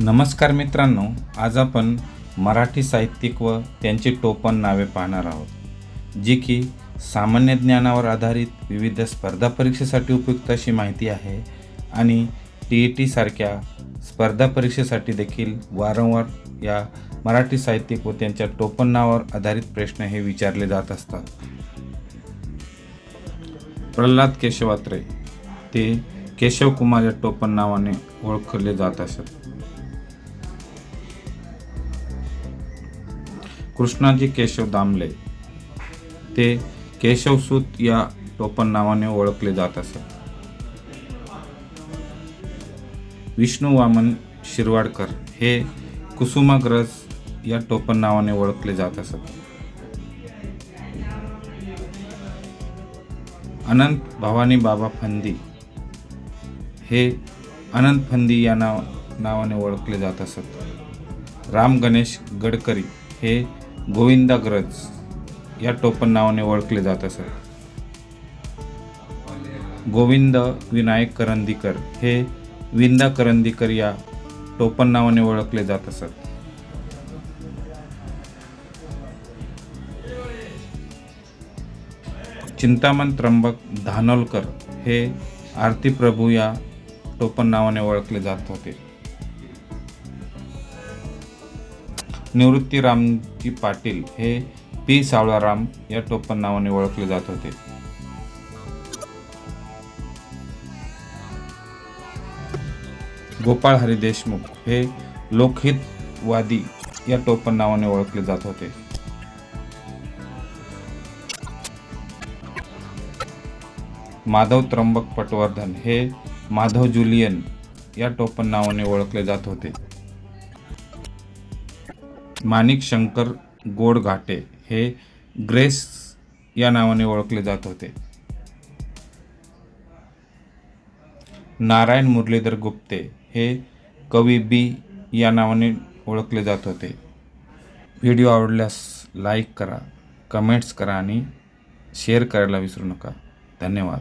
नमस्कार मित्रांनो, आज आपण मराठी साहित्यिक व त्यांची टोपण नावे पाहणार आहोत, जी की सामान्य ज्ञानावर आधारित विविध स्पर्धा परीक्षेसाठी उपयुक्त अशी माहिती आहे आणि TET सारख्या स्पर्धा परीक्षेसाठी देखील वारंवार या मराठी साहित्यिक व त्यांच्या टोपण नावावर आधारित प्रश्न हे विचारले जात असतात. प्रल्हाद केशवात्रे ते केशवकुमार या टोपण नावाने ओळखले जात असत. कृष्णाजी केशव दामले ते केशवसूत या टोपण नावाने ओळखले जात असत. विष्णू वामन शिरवाडकर हे कुसुमाग्रज या टोपण नावाने ओळखले जात असत. अनंत भवानी बाबा फंदी हे अनंत फंदी या नावाने ओळखले जात असत. राम गणेश गडकरी हे गोविंदाग्रज या टोपण नावाने ओळखले जात असत. गोविंद विनायक करंदीकर हे विंदा करंदीकर या टोपण नावाने ओळखले जात असत. चिंतामण त्र्यंबक धानोलकर हे आरती प्रभू या टोपण नावाने ओळखले जात होते. निवृत्ती रामजी पाटील हे पी सावळाराम या टोपण नावाने ओळखले जात होते. गोपाळ हरी देशमुख हे लोकहितवादी या टोपण नावाने ओळखले जात होते. माधव त्र्यंबक पटवर्धन हे माधव जुलियन या टोपण नावाने ओळखले जात होते. माणिक शंकर गोडघाटे हे ग्रेस या नावाने ओळखले जात होते. नारायण मुरलीधर गुप्ते हे कवी बी या नावाने ओळखले जात होते. व्हिडिओ आवडल्यास लाईक करा, कमेंट्स करा आणि शेअर करायला विसरू नका. धन्यवाद.